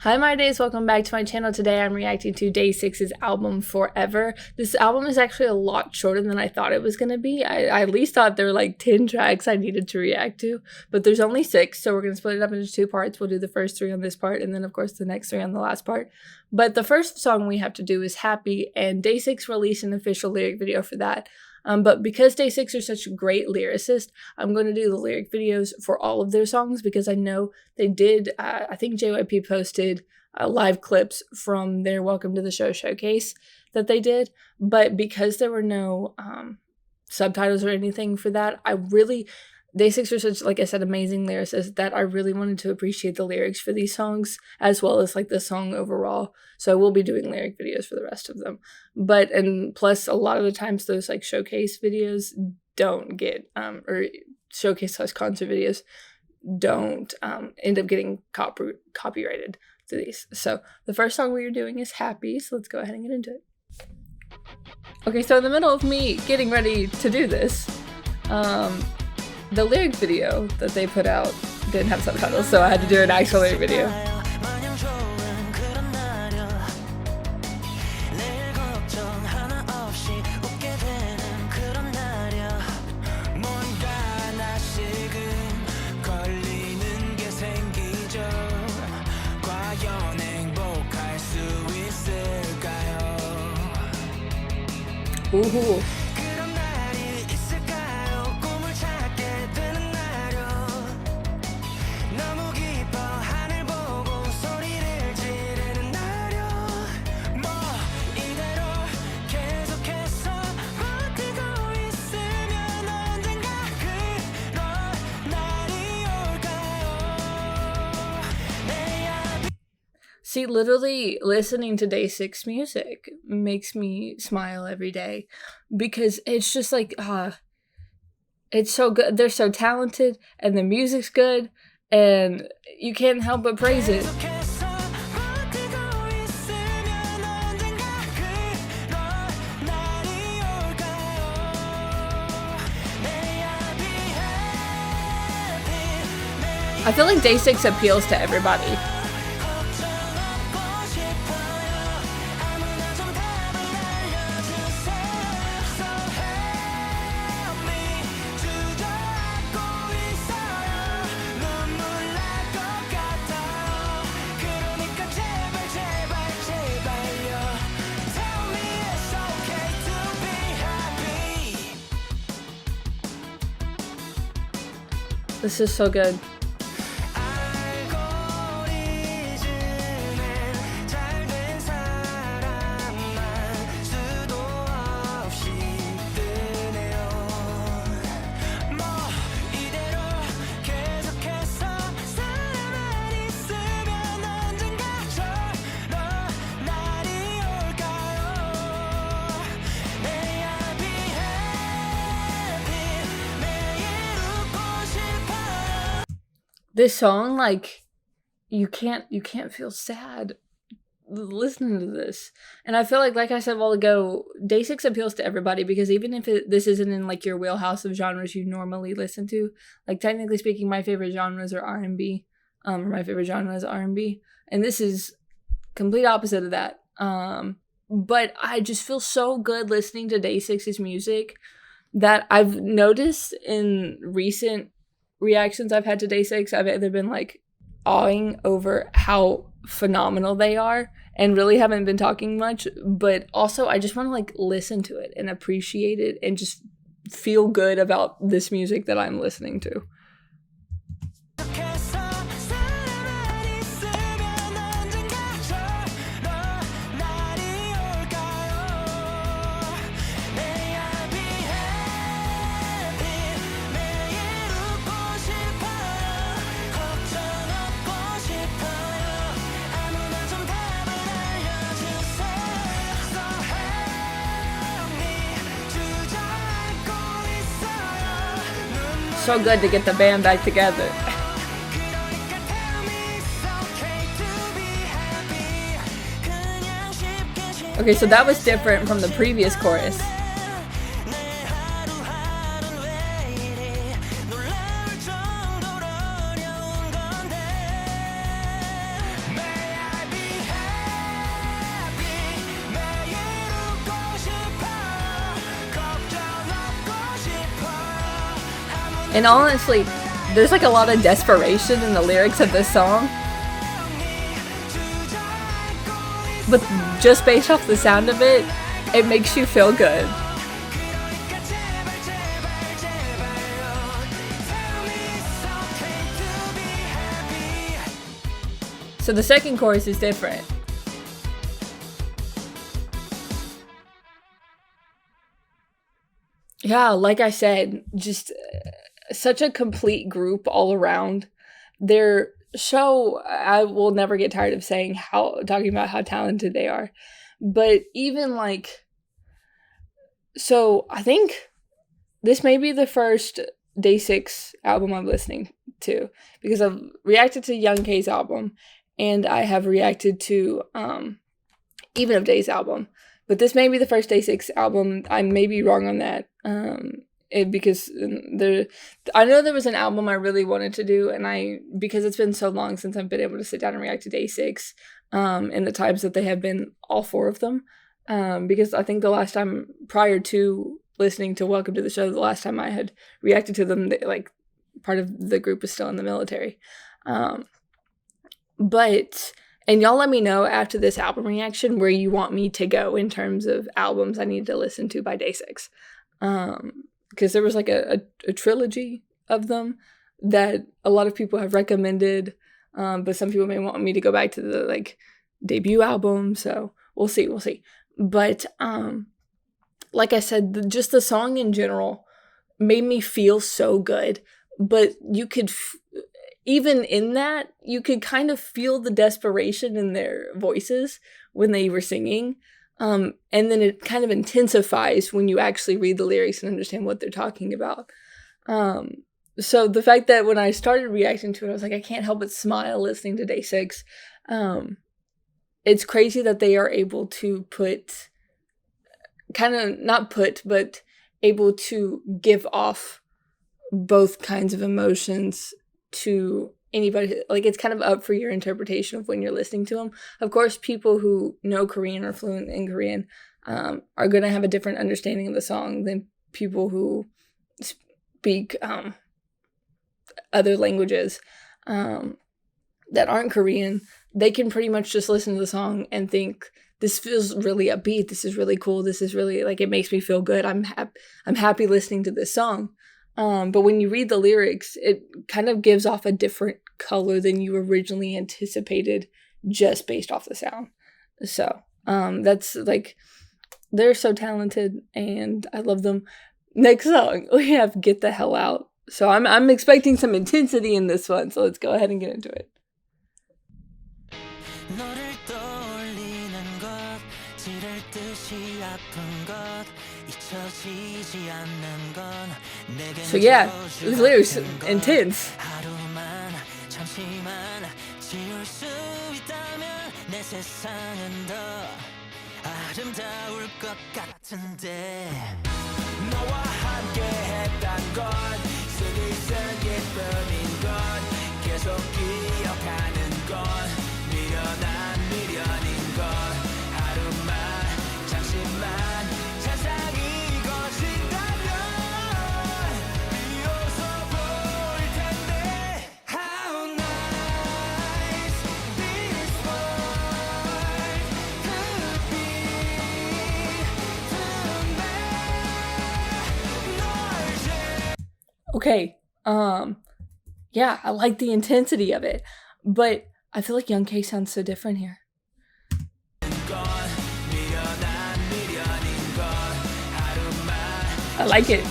Hi my days, welcome back to my channel. Today I'm reacting to DAY6's album Fourever. This album is actually a lot shorter than I thought it was going to be. I at least thought there were like 10 tracks I needed to react to, but there's only 6, so we're going to split it up into 2 parts. We'll do the first 3 on this part, and then of course the next 3 on the last part. But the first song we have to do is Happy, and DAY6 released an official lyric video for that. But because DAY6 are such a great lyricist, I'm going to do the lyric videos for all of their songs because I know they did, I think JYP posted live clips from their Welcome to the Show showcase that they did. But because there were no subtitles or anything for that, DAY6 are such, like I said, amazing lyricists that I really wanted to appreciate the lyrics for these songs as well as like the song overall. So I will be doing lyric videos for the rest of them. And plus a lot of the times those like showcase videos don't get, or showcase / concert videos don't end up getting copyrighted to these. So the first song we are doing is Happy. So let's go ahead and get into it. Okay, so in the middle of me getting ready to do this, the lyric video that they put out didn't have subtitles, so I had to do an actual lyric video. Ooh. See, literally listening to DAY6 music makes me smile every day because it's just like, it's so good. They're so talented and the music's good and you can't help but praise it. I feel like DAY6 appeals to everybody. This is so good. This song, like, you can't feel sad listening to this. And I feel like I said a while ago, DAY6 appeals to everybody because even if this isn't in like your wheelhouse of genres you normally listen to, like technically speaking, my favorite genres are R&B, my favorite genre is R&B, and this is complete opposite of that. But I just feel so good listening to DAY6's music that I've noticed in recent reactions I've had to DAY6, I've either been like awing over how phenomenal they are and really haven't been talking much, but also I just want to like listen to it and appreciate it and just feel good about this music that I'm listening to. So good to get the band back together. Okay, so that was different from the previous chorus. And honestly, there's like a lot of desperation in the lyrics of this song. But just based off the sound of it, it makes you feel good. So the second chorus is different. Yeah, like I said, just such a complete group all around. They're so, I will never get tired of talking about how talented they are. But even like, so I think this may be the first DAY6 album I'm listening to, because I've reacted to Young K's album, and I have reacted to Even of Day's album. But this may be the first DAY6 album. I may be wrong on that. Because I know there was an album I really wanted to do, and because it's been so long since I've been able to sit down and react to DAY6, in the times that they have been, all 4 of them. Because I think the last time, prior to listening to Welcome to the Show, the last time I had reacted to them, part of the group was still in the military. And y'all let me know after this album reaction where you want me to go in terms of albums I need to listen to by DAY6. Because there was like a trilogy of them that a lot of people have recommended, but some people may want me to go back to the debut album, so we'll see. But like I said, just the song in general made me feel so good, but you could even in that, you could kind of feel the desperation in their voices when they were singing. And then it kind of intensifies when you actually read the lyrics and understand what they're talking about. So the fact that when I started reacting to it, I was like, I can't help but smile listening to DAY6. It's crazy that they are able to but able to give off both kinds of emotions to anybody. Like, it's kind of up for your interpretation of when you're listening to them. Of course, people who know Korean or fluent in Korean are going to have a different understanding of the song than people who speak other languages that aren't Korean. They can pretty much just listen to the song and think, this feels really upbeat, this is really cool, this is really, it makes me feel good, I'm happy listening to this song. But when you read the lyrics, it kind of gives off a different color than you originally anticipated just based off the sound. So, that's they're so talented and I love them. Next song, we have Get the Hell Out. So I'm expecting some intensity in this one, so let's go ahead and get into it. So yeah, this lyrics intense. Okay, yeah, I like the intensity of it, but I feel like Young K sounds so different here. I like it.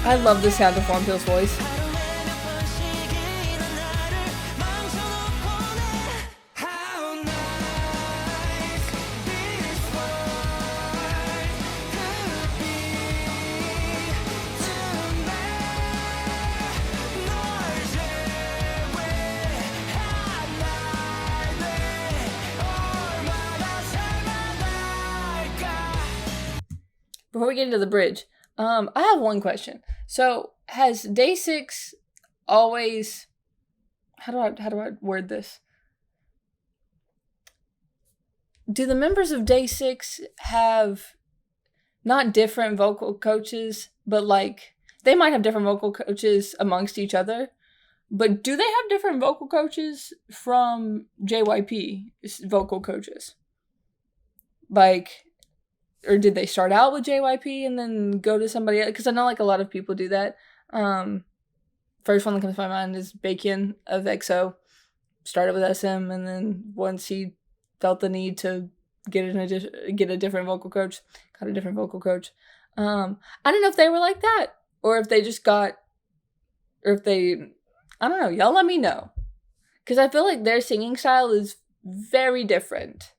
I love the sound of Formfield's voice. Before we get into the bridge, I have one question. So, has DAY6 always... How do I word this? Do the members of DAY6 have not different vocal coaches, but like, they might have different vocal coaches amongst each other, but do they have different vocal coaches from JYP's vocal coaches? Like... Or did they start out with JYP and then go to somebody else? Because I know like a lot of people do that. First one that comes to my mind is Baekhyun of EXO. Started with SM, and then once he felt the need to get a different vocal coach, got a different vocal coach. I don't know if they were like that, or if they just got, or if they, I don't know. Y'all let me know, because I feel like their singing style is very different.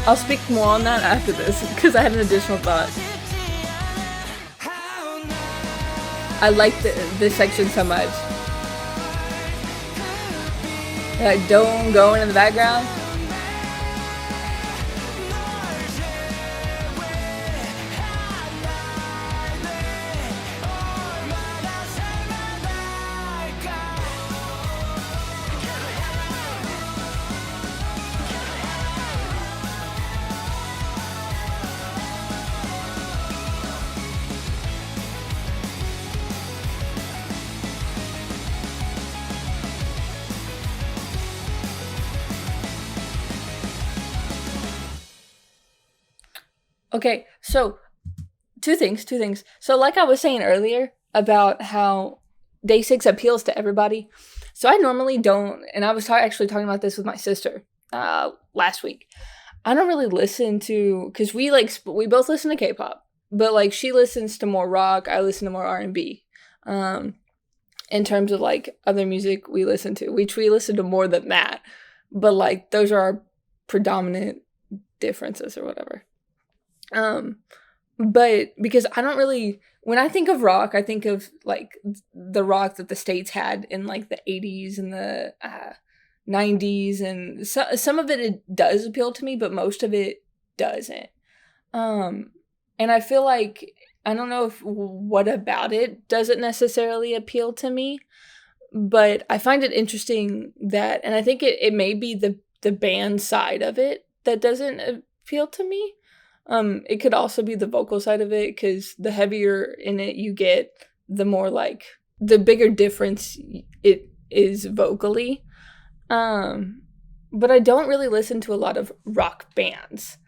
I'll speak more on that after this, because I had an additional thought. I like this section so much. Like, Dome going in the background. Okay, so two things. So like I was saying earlier about how DAY6 appeals to everybody. So I normally don't, and I was actually talking about this with my sister last week. I don't really listen to, because we both listen to K-pop, but like she listens to more rock, I listen to more R&B. In terms of like other music we listen to, which we listen to more than that, but like those are our predominant differences or whatever. But because I don't really, when I think of rock, I think of like the rock that the States had in like the 80s and the 90s, and some of it does appeal to me, but most of it doesn't. And I feel like, I don't know if what about it doesn't necessarily appeal to me, but I find it interesting that, and I think it may be the band side of it that doesn't appeal to me. It could also be the vocal side of it, because the heavier in it you get, the more like, the bigger difference it is vocally. But I don't really listen to a lot of rock bands.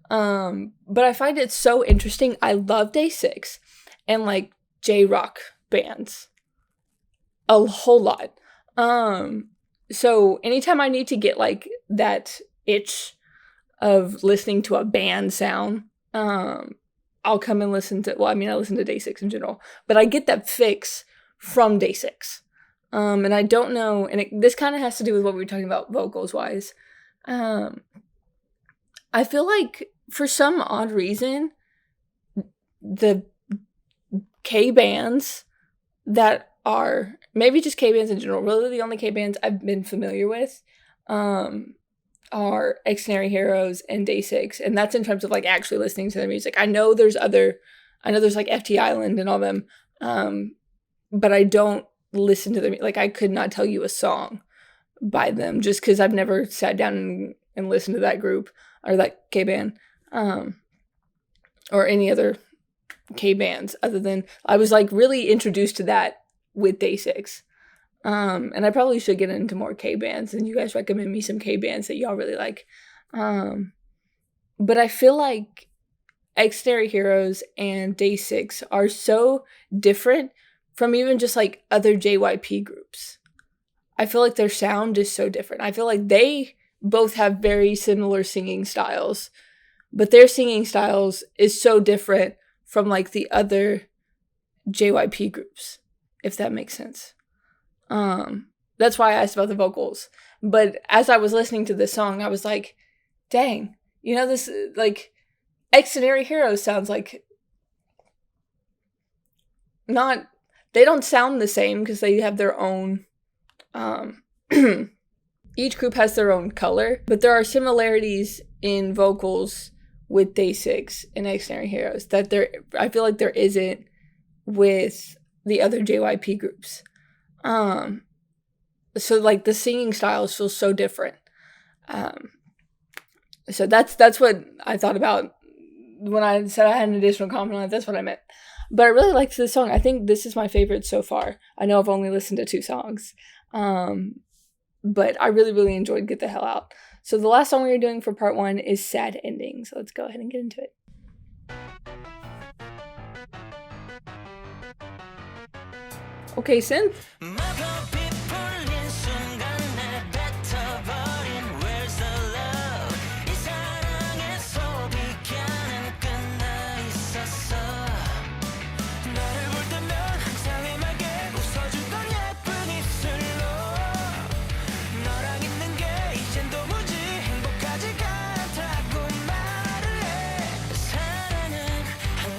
But I find it so interesting. I love DAY6 and like J-rock bands a whole lot. So anytime I need to get like that itch of listening to a band sound, I'll come and listen to, I listen to DAY6 in general, but I get that fix from DAY6. And I don't know, and this kind of has to do with what we were talking about vocals wise. I feel like for some odd reason, the K-bands that are, maybe just K-bands in general, really the only K-bands I've been familiar with, are Extraordinary Heroes and DAY6, and that's in terms of like actually listening to their music. I know there's like FT Island and all them, but I don't listen to them. Like I could not tell you a song by them just because I've never sat down and listened to that group or that K-band, or any other K-bands other than I was like really introduced to that with DAY6. And I probably should get into more K-bands, and you guys recommend me some K-bands that y'all really like. But I feel like Extraordinary Heroes and DAY6 are so different from even just like other JYP groups. I feel like their sound is so different. I feel like they both have very similar singing styles, but their singing styles is so different from like the other JYP groups, if that makes sense. That's why I asked about the vocals. But as I was listening to this song, I was like, dang, you know, this, like, Extraordinary Heroes sounds like not, they don't sound the same because they have their own, each group has their own color, but there are similarities in vocals with DAY6 and Extraordinary Heroes that I feel like there isn't with the other JYP groups. So like the singing styles feel so different. So that's what I thought about when I said I had an additional comment on it. That's what I meant. But I really liked this song. I think this is my favorite so far. I know I've only listened to 2 songs. But I really, really enjoyed Get the Hell Out. So the last song we are doing for part 1 is Sad Ending. So let's go ahead and get into it. Okay, synth.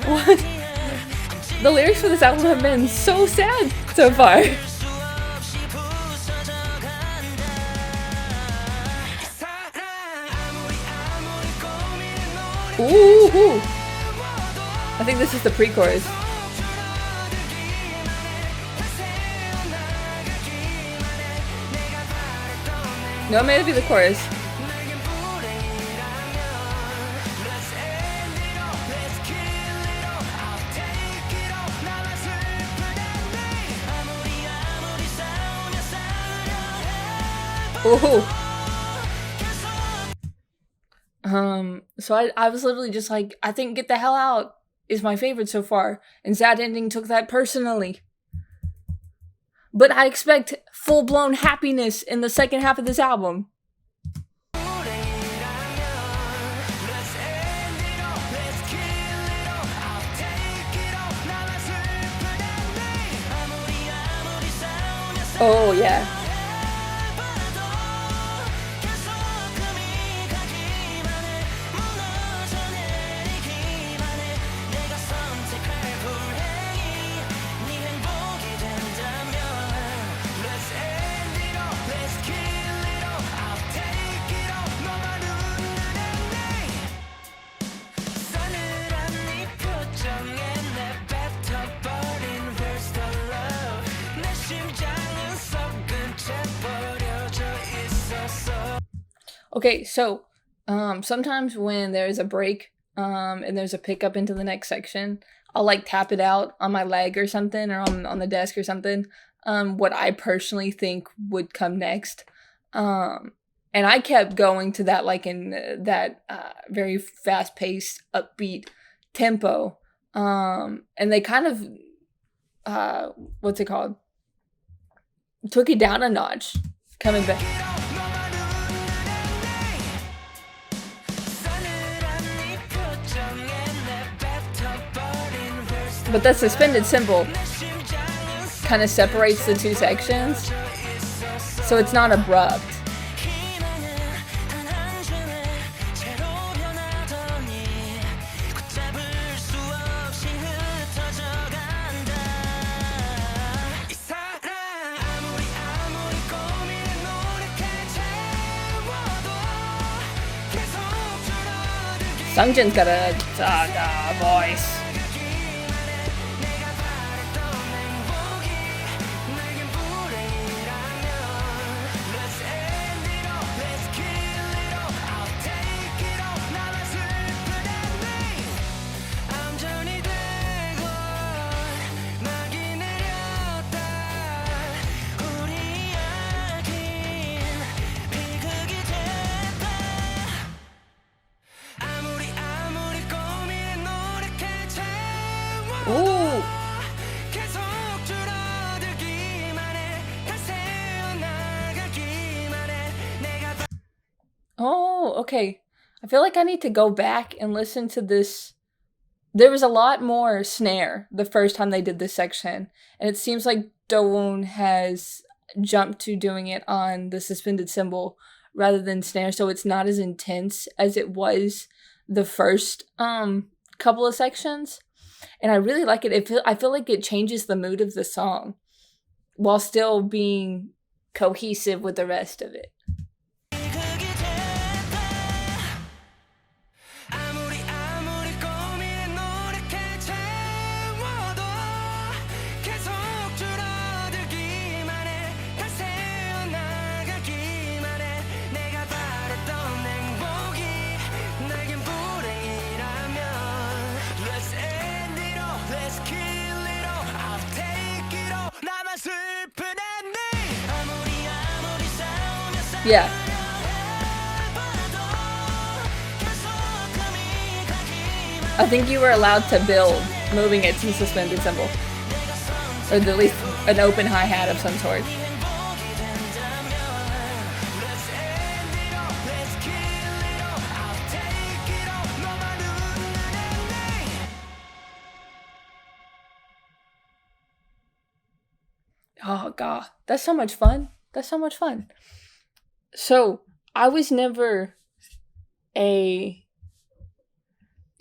What? The lyrics for this album have been so sad so far. Ooh. I think this is the pre-chorus. No, it may be the chorus. Ooh. So I was literally just like, I think Get the Hell Out is my favorite so far, and Sad Ending took that personally. But I expect full-blown happiness in the second half of this album. Oh, yeah. Okay, so sometimes when there's a break and there's a pickup into the next section, I'll like tap it out on my leg or something, or on the desk or something, what I personally think would come next. And I kept going to that, like in that very fast-paced, upbeat tempo. And they kind of, what's it called? Took it down a notch, coming back. But the suspended symbol kind of separates the 2 sections, so it's not abrupt. Sungjin's got a voice. okay. I feel like I need to go back and listen to this. There was a lot more snare the first time they did this section, and it seems like Dowoon has jumped to doing it on the suspended cymbal rather than snare, so it's not as intense as it was the first couple of sections. And I really like it. I feel like it changes the mood of the song while still being cohesive with the rest of it. Yeah. I think you were allowed to build moving it to suspended cymbal. Or at least an open hi-hat of some sort. Oh, God. That's so much fun. That's so much fun. So, I was never I'm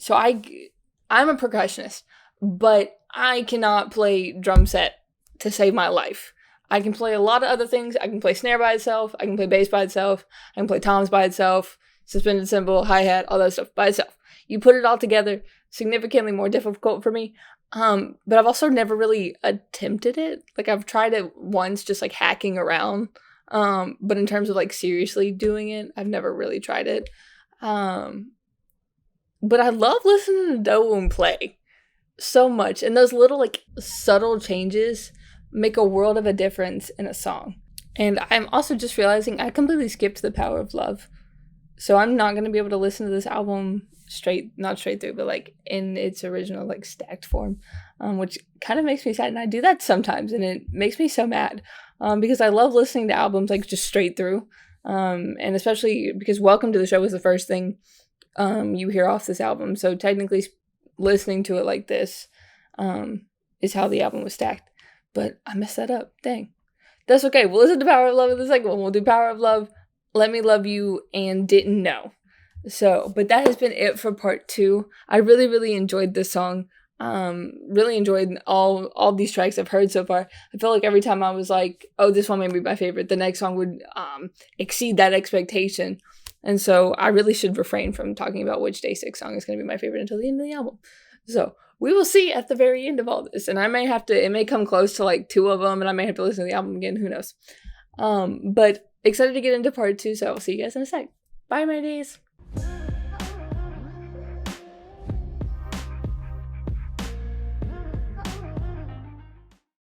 a percussionist, but I cannot play drum set to save my life. I can play a lot of other things. I can play snare by itself. I can play bass by itself. I can play toms by itself, suspended cymbal, hi-hat, all that stuff by itself. You put it all together, significantly more difficult for me. But I've also never really attempted it. Like, I've tried it once, just like hacking around. But in terms of like seriously doing it, I've never really tried it. But I love listening to Dowoon play so much. And those little like subtle changes make a world of a difference in a song. And I'm also just realizing I completely skipped The Power of Love. So I'm not going to be able to listen to this album not straight through, but like in its original like stacked form, which kind of makes me sad. And I do that sometimes and it makes me so mad because I love listening to albums like just straight through. And especially because Welcome to the Show was the first thing you hear off this album. So technically listening to it like this is how the album was stacked. But I messed that up. Dang. That's okay. We'll listen to Power of Love in the second one. We'll do Power of Love, Let Me Love You, and Didn't Know. So, but that has been it for part 2. I really, really enjoyed this song. Really enjoyed all these tracks I've heard so far. I feel like every time I was like, oh, this one may be my favorite, the next song would exceed that expectation. And so I really should refrain from talking about which Day6 song is going to be my favorite until the end of the album. So we will see at the very end of all this. And it may come close to like 2 of them and I may have to listen to the album again. Who knows? But excited to get into part 2. So I'll see you guys in a sec. Bye, my days.